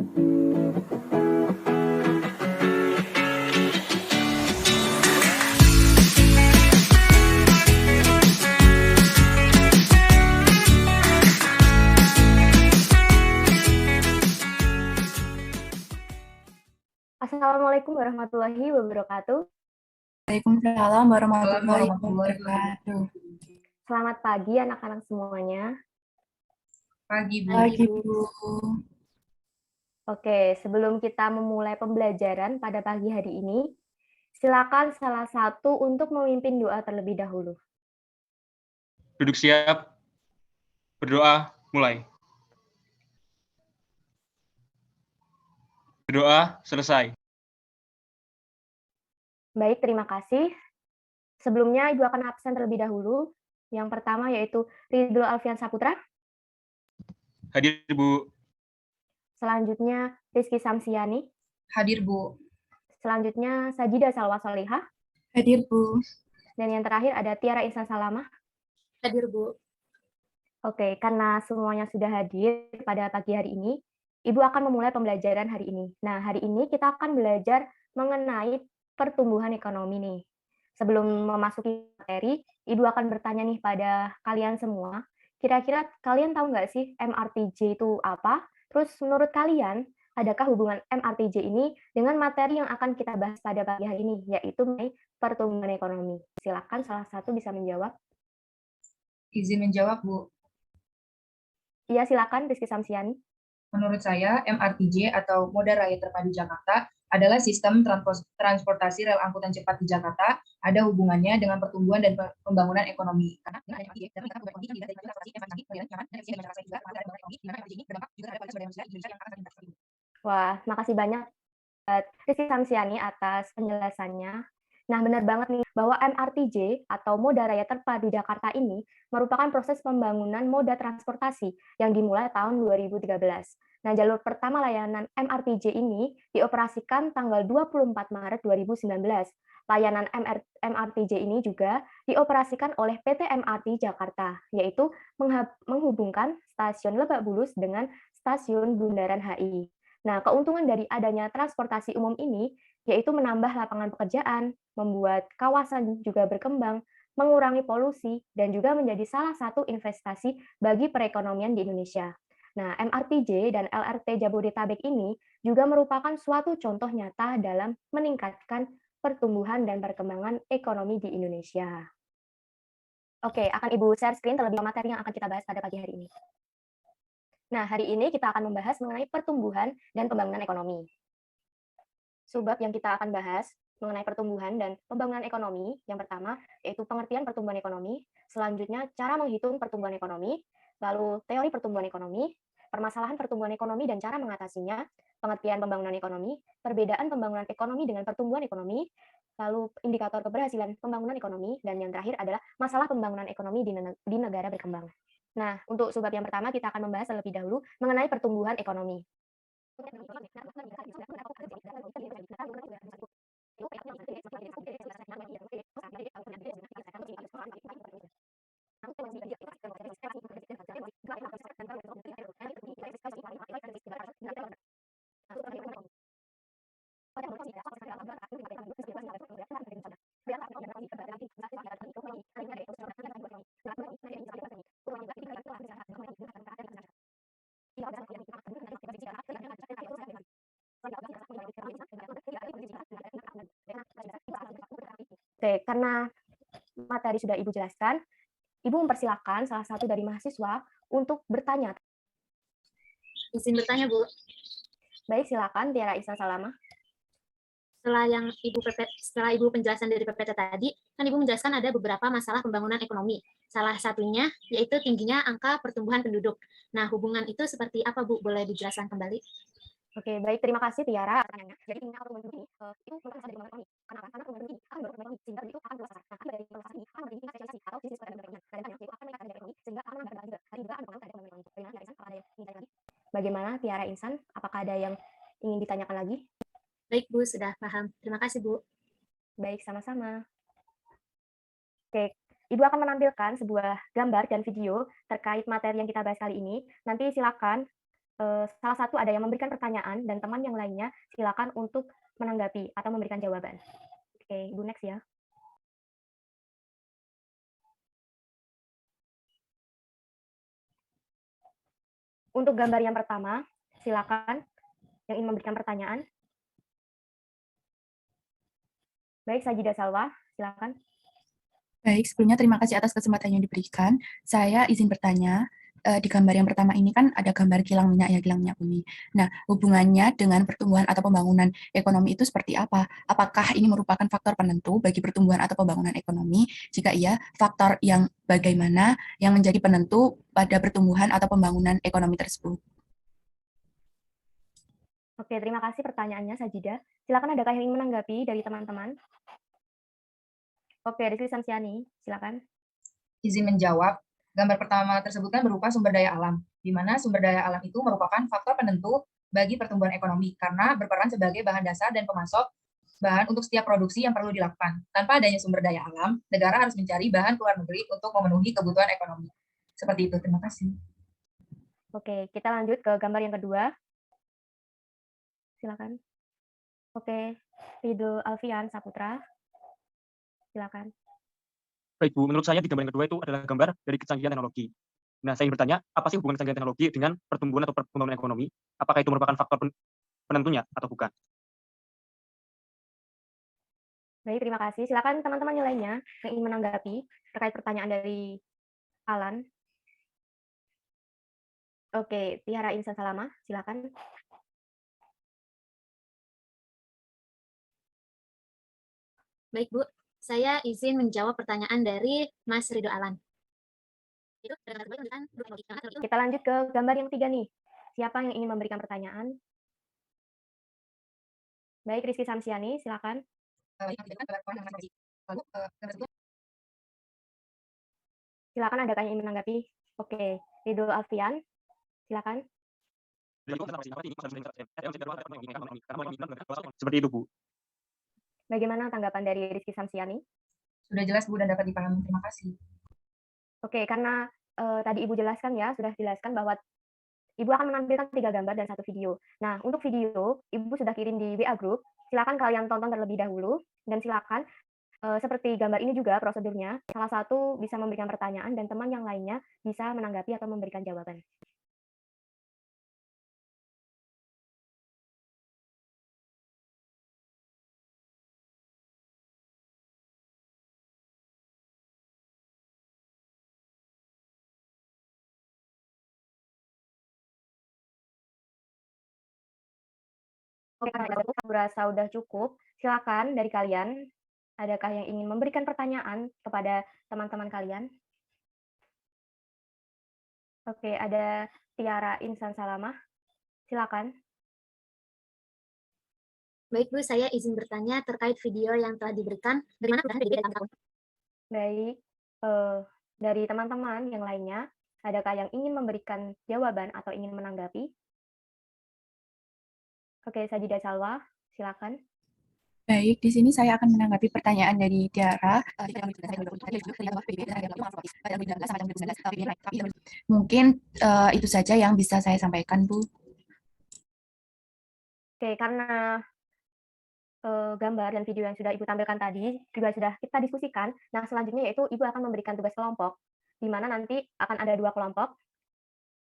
Assalamualaikum warahmatullahi wabarakatuh. Waalaikumsalam warahmatullahi warahmatullahi wabarakatuh. Selamat pagi anak-anak semuanya. Pagi, Bu. Pagi, Bu. Oke, sebelum kita memulai pembelajaran pada pagi hari ini, silakan salah satu untuk memimpin doa terlebih dahulu. Duduk siap, berdoa, mulai. Berdoa, selesai. Baik, terima kasih. Sebelumnya Ibu akan absen terlebih dahulu. Yang pertama yaitu Ridul Alfian Saputra. Hadir, Bu. Selanjutnya Rizky Samsiani. Hadir, Bu. Selanjutnya Sajida Salwa Solihah. Hadir, Bu. Dan yang terakhir ada Tiara Insan Salamah. Hadir, Bu. Oke, karena semuanya sudah hadir pada pagi hari ini, Ibu akan memulai pembelajaran hari ini. Nah, hari ini kita akan belajar mengenai pertumbuhan ekonomi nih. Sebelum memasuki materi, Ibu akan bertanya nih pada kalian semua, kira-kira kalian tahu nggak sih MRTJ itu apa? Terus menurut kalian, adakah hubungan MRTJ ini dengan materi yang akan kita bahas pada pagi hari ini, yaitu mengenai pertumbuhan ekonomi? Silakan salah satu bisa menjawab. Izin menjawab, Bu. Iya, silakan Rizky Samsiani. Menurut saya, MRTJ atau Moda Raya Terpadu Jakarta adalah sistem transportasi rel angkutan cepat di Jakarta, ada hubungannya dengan pertumbuhan dan pembangunan ekonomi. Karena dengan MRTJ, dapat meningkatkan pembangunan ekonomi dan transportasi yang efektif, pelayanan nyaman, dan efisien masyarakat juga, maka ada pembangunan ekonomi, di mana MRTJ ini berdampak juga terhadap kualitas sumber daya manusia di Indonesia yang akan meningkat. Wah, makasih banyak Rizky Samsiani atas penjelasannya. Nah, benar banget nih bahwa MRTJ atau Moda Raya Terpadu Jakarta ini merupakan proses pembangunan moda transportasi yang dimulai tahun 2013. Nah, jalur pertama layanan MRTJ ini dioperasikan tanggal 24 Maret 2019. Layanan MRTJ ini juga dioperasikan oleh PT MRT Jakarta, yaitu menghubungkan stasiun Lebak Bulus dengan stasiun Bundaran HI. Nah, keuntungan dari adanya transportasi umum ini yaitu menambah lapangan pekerjaan, membuat kawasan juga berkembang, mengurangi polusi, dan juga menjadi salah satu investasi bagi perekonomian di Indonesia. Nah, MRTJ dan LRT Jabodetabek ini juga merupakan suatu contoh nyata dalam meningkatkan pertumbuhan dan perkembangan ekonomi di Indonesia. Oke, akan Ibu share screen terlebih materi yang akan kita bahas pada pagi hari ini. Nah, hari ini kita akan membahas mengenai pertumbuhan dan pembangunan ekonomi. Subbab yang kita akan bahas mengenai pertumbuhan dan pembangunan ekonomi, yang pertama yaitu pengertian pertumbuhan ekonomi, selanjutnya cara menghitung pertumbuhan ekonomi, lalu teori pertumbuhan ekonomi, permasalahan pertumbuhan ekonomi dan cara mengatasinya, pengertian pembangunan ekonomi, perbedaan pembangunan ekonomi dengan pertumbuhan ekonomi, lalu indikator keberhasilan pembangunan ekonomi, dan yang terakhir adalah masalah pembangunan ekonomi di negara berkembang. Nah, untuk subbab yang pertama kita akan membahas terlebih dahulu mengenai pertumbuhan ekonomi. Oke, karena materi sudah Ibu jelaskan, Ibu mempersilahkan salah satu dari mahasiswa untuk bertanya. Izin bertanya, Bu. Baik, silakan Tiara Isa Salama. Setelah Ibu penjelasan dari PPT tadi, kan Ibu menjelaskan ada beberapa masalah pembangunan ekonomi. Salah satunya yaitu tingginya angka pertumbuhan penduduk. Nah, hubungan itu seperti apa, Bu? Boleh dijelaskan kembali? Oke, baik. Terima kasih, Tiara. Jadi, tingginya angka pertumbuhan ini itu merupakan salah satu ekonomi. Kenapa? Karena pertumbuhan ini akan mendorong ekonomi, sehingga itu akan berluas. Nah, dari berluas ini akan menjadi tingkat spesialisasi atau bisnis pada perekonomian. Dan yang itu akan meningkatkan ekonomi, sehingga akan menambah juga. Tadi juga akan mempengaruhi pada ekonomi. Bagaimana, Tiara Insan? Apakah ada yang ingin ditanyakan lagi? Baik, Bu. Sudah paham. Terima kasih, Bu. Baik, sama-sama. Oke, Ibu akan menampilkan sebuah gambar dan video terkait materi yang kita bahas kali ini. Nanti silakan salah satu ada yang memberikan pertanyaan dan teman yang lainnya silakan untuk menanggapi atau memberikan jawaban. Oke, Ibu next ya. Untuk gambar yang pertama, silakan yang ingin memberikan pertanyaan. Baik, Sajidah Salwa, silakan. Baik, sebelumnya terima kasih atas kesempatan yang diberikan. Saya izin bertanya, di gambar yang pertama ini kan ada gambar kilang minyak ya, kilang minyak bumi. Nah, hubungannya dengan pertumbuhan atau pembangunan ekonomi itu seperti apa? Apakah ini merupakan faktor penentu bagi pertumbuhan atau pembangunan ekonomi? Jika iya, faktor yang bagaimana yang menjadi penentu pada pertumbuhan atau pembangunan ekonomi tersebut? Oke, terima kasih pertanyaannya, Sajidah. Silakan adakah yang ingin menanggapi dari teman-teman? Oke, Rizky Samsiani, silakan. Izin menjawab, gambar pertama tersebut kan berupa sumber daya alam, di mana sumber daya alam itu merupakan faktor penentu bagi pertumbuhan ekonomi karena berperan sebagai bahan dasar dan pemasok bahan untuk setiap produksi yang perlu dilakukan. Tanpa adanya sumber daya alam, negara harus mencari bahan ke luar negeri untuk memenuhi kebutuhan ekonomi. Seperti itu, terima kasih. Oke, kita lanjut ke gambar yang kedua. Silakan. Oke, Ridho Alfian Saputra, silakan. Baik, Bu. Menurut saya di gambar yang kedua itu adalah gambar dari kecanggihan teknologi. Nah, saya ingin bertanya, apa sih hubungan kecanggihan teknologi dengan pertumbuhan atau pembangunan ekonomi? Apakah itu merupakan faktor penentunya atau bukan? Baik, terima kasih. Silakan teman-teman yang lainnya yang ingin menanggapi terkait pertanyaan dari Alan. Oke, Tiara Insan Salama, silakan. Baik, Bu. Saya izin menjawab pertanyaan dari Mas Ridho Alan. Kita lanjut ke gambar yang ketiga nih. Siapa yang ingin memberikan pertanyaan? Baik, Rizky Samsiani, silakan. Silakan adakah yang ingin menanggapi? Oke, Ridho Alfian, silakan. Seperti itu, Bu. Bagaimana tanggapan dari Rizky Samsiani? Sudah jelas, Bu, dan dapat dipahami. Terima kasih. Oke, karena tadi Ibu jelaskan ya, sudah jelaskan bahwa Ibu akan menampilkan 3 gambar dan 1 video. Nah, untuk video, Ibu sudah kirim di WA Group. Silakan kalian tonton terlebih dahulu, dan silakan seperti gambar ini juga prosedurnya, salah satu bisa memberikan pertanyaan dan teman yang lainnya bisa menanggapi atau memberikan jawaban. Oke, karena itu aku rasa udah cukup. Silakan dari kalian, adakah yang ingin memberikan pertanyaan kepada teman-teman kalian? Oke, ada Tiara Insan Salamah. Silakan. Baik, Bu. Saya izin bertanya terkait video yang telah diberikan. Bagaimana perubahan PDB dalam tahun? Baik, dari teman-teman yang lainnya, adakah yang ingin memberikan jawaban atau ingin menanggapi? Oke, Sajidah Salwa, silakan. Baik, di sini saya akan menanggapi pertanyaan dari Tiara. Mungkin itu saja yang bisa saya sampaikan, Bu. Oke, karena gambar dan video yang sudah Ibu tampilkan tadi juga sudah kita diskusikan. Nah, selanjutnya yaitu Ibu akan memberikan tugas kelompok, di mana nanti akan ada 2 kelompok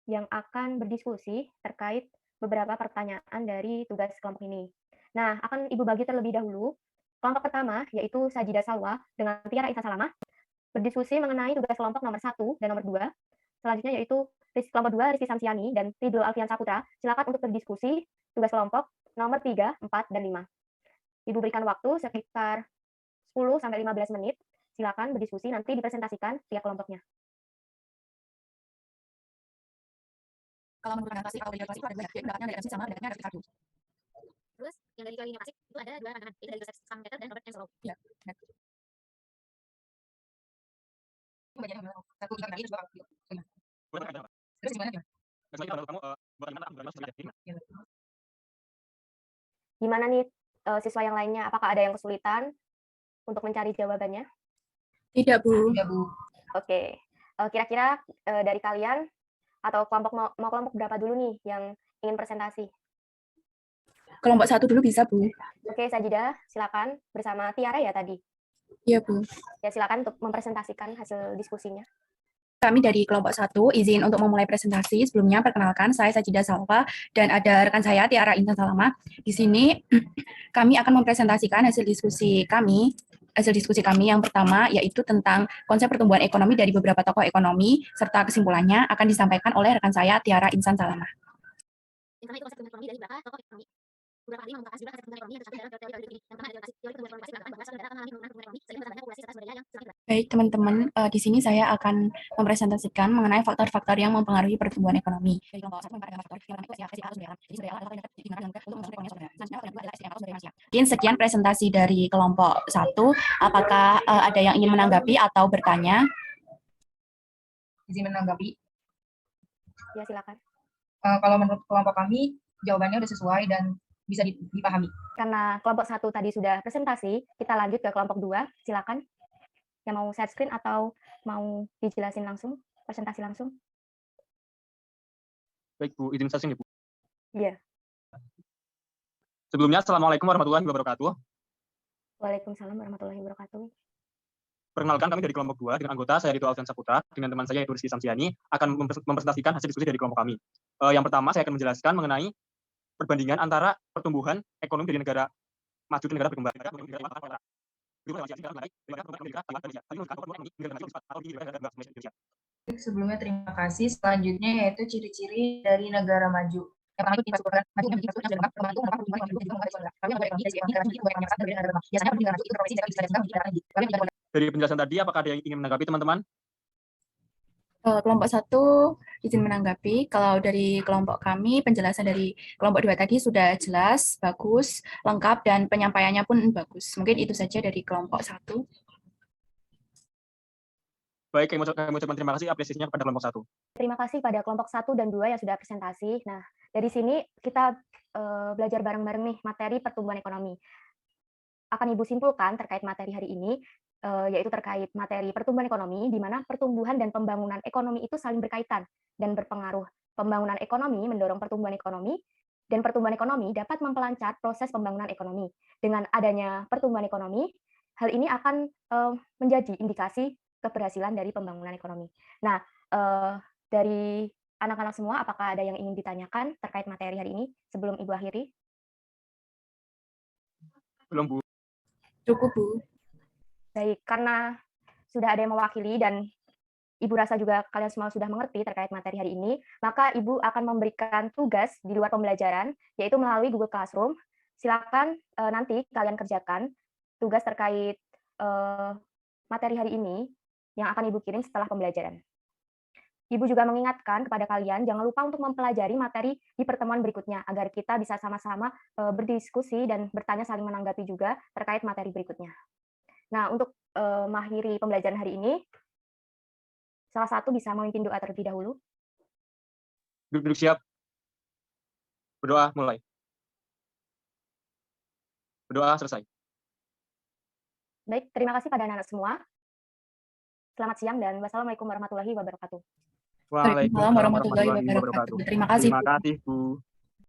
yang akan berdiskusi terkait beberapa pertanyaan dari tugas kelompok ini. Nah, akan Ibu bagi terlebih dahulu. Kelompok pertama yaitu Sajidah Salwa dengan Tiara Insan Salamah berdiskusi mengenai tugas kelompok nomor 1 dan nomor 2. Selanjutnya yaitu kelompok 2 Rizky Samsiani dan Ridho Alfian Saputra. Silakan untuk berdiskusi tugas kelompok nomor 3, 4, dan 5. Ibu berikan waktu sekitar 10 sampai 15 menit. Silakan berdiskusi, nanti dipresentasikan tiap kelompoknya. Kalau menurut Kasih, kalau itu ada ibaratnya dari sama dengan dari satu. Terus, yang dari Kelly Pasik itu ada 2 pandangan, yaitu dari Joseph Sampeter dan Robert M. Solow. Iya. Gimana nih siswa yang lainnya? Apakah ada yang kesulitan untuk mencari jawabannya? Tidak, Bu. Tidak, Bu. Oke, kira-kira dari kalian Atau kelompok mau kelompok berapa dulu nih yang ingin presentasi? Kelompok 1 dulu bisa, Bu. Oke, Sajida, silakan bersama Tiara ya tadi. Iya, Bu. Ya, silakan untuk mempresentasikan hasil diskusinya. Kami dari kelompok 1 izin untuk memulai presentasi. Sebelumnya perkenalkan, saya Sajida Salva dan ada rekan saya Tiara Intan Salama. Di sini kami akan mempresentasikan hasil diskusi kami yang pertama yaitu tentang konsep pertumbuhan ekonomi dari beberapa tokoh ekonomi serta kesimpulannya akan disampaikan oleh rekan saya Tiara Intan Salama. Yang pertama itu konsep pertumbuhan ekonomi dari beberapa tokoh ekonomi. Beberapa ahli membahas juga konsep pertumbuhan ekonomi yang tercantum dalam teori berikut ini. Yang pertama adalah teori pertumbuhan ekonomi mengatakan bahwa suatu negara akan mengalami penurunan pertumbuhan ekonomi seiring bertambahnya populasi serta sumber daya yang semakin berat. Baik, teman-teman, di sini saya akan mempresentasikan mengenai faktor-faktor yang mempengaruhi pertumbuhan ekonomi. Dari kelompok 1 ada faktor yang pertama itu SDA atau sumber daya alam. Jadi sumber daya alam adalah faktor yang digunakan untuk membangun ekonomi suatu negara. Selanjutnya yang kedua adalah SDM atau sumber daya manusia. Mungkin sekian presentasi dari kelompok 1. Apakah ada yang ingin menanggapi atau bertanya? Izin menanggapi. Ya, silakan. Kalau menurut kelompok kami, jawabannya udah sesuai dan bisa dipahami. Karena kelompok 1 tadi sudah presentasi, kita lanjut ke kelompok 2. Silakan. Yang mau share screen atau mau dijelasin langsung, presentasi langsung? Baik, Bu, izin sharing ya, Bu. Iya. Sebelumnya, Assalamualaikum warahmatullahi wabarakatuh. Waalaikumsalam warahmatullahi wabarakatuh. Perkenalkan, kami dari kelompok 2 dengan anggota saya Dito Alfian Saputra dengan teman saya yaitu Rizky Samsiani akan mempresentasikan hasil diskusi dari kelompok kami. Yang pertama, saya akan menjelaskan mengenai perbandingan antara pertumbuhan ekonomi dari negara maju dan negara berkembang. Sebelumnya terima kasih. Selanjutnya yaitu ciri-ciri dari negara maju. Yang pertama itu infrastruktur maju yang membantu pertumbuhan ekonomi. Dari penjelasan tadi, apakah ada yang ingin menanggapi, teman-teman? Kelompok 1 izin menanggapi. Kalau dari kelompok kami, penjelasan dari kelompok 2 tadi sudah jelas, bagus, lengkap, dan penyampaiannya pun bagus. Mungkin itu saja dari kelompok 1. Baik, kami ucapkan terima kasih apresiasinya kepada kelompok 1. Terima kasih pada kelompok 1 dan 2 yang sudah presentasi. Nah, dari sini kita belajar bareng-bareng nih materi pertumbuhan ekonomi. Akan Ibu simpulkan terkait materi hari ini, yaitu terkait materi pertumbuhan ekonomi, di mana pertumbuhan dan pembangunan ekonomi itu saling berkaitan dan berpengaruh. Pembangunan ekonomi mendorong pertumbuhan ekonomi, dan pertumbuhan ekonomi dapat mempelancar proses pembangunan ekonomi. Dengan adanya pertumbuhan ekonomi, hal ini akan menjadi indikasi keberhasilan dari pembangunan ekonomi. Nah, dari anak-anak semua, apakah ada yang ingin ditanyakan terkait materi hari ini sebelum Ibu akhiri? Belum, Bu. Cukup, Bu. Baik, karena sudah ada yang mewakili dan Ibu rasa juga kalian semua sudah mengerti terkait materi hari ini, maka Ibu akan memberikan tugas di luar pembelajaran, yaitu melalui Google Classroom. Silakan nanti kalian kerjakan tugas terkait materi hari ini yang akan Ibu kirim setelah pembelajaran. Ibu juga mengingatkan kepada kalian, jangan lupa untuk mempelajari materi di pertemuan berikutnya, agar kita bisa sama-sama berdiskusi dan bertanya saling menanggapi juga terkait materi berikutnya. Nah, untuk mengakhiri pembelajaran hari ini, salah satu bisa memimpin doa terlebih dahulu. Duduk siap. Berdoa mulai. Berdoa selesai. Baik, terima kasih pada anak-anak semua. Selamat siang dan wassalamualaikum warahmatullahi wabarakatuh. Waalaikumsalam warahmatullahi wabarakatuh. Terima kasih. Terima kasih, Bu.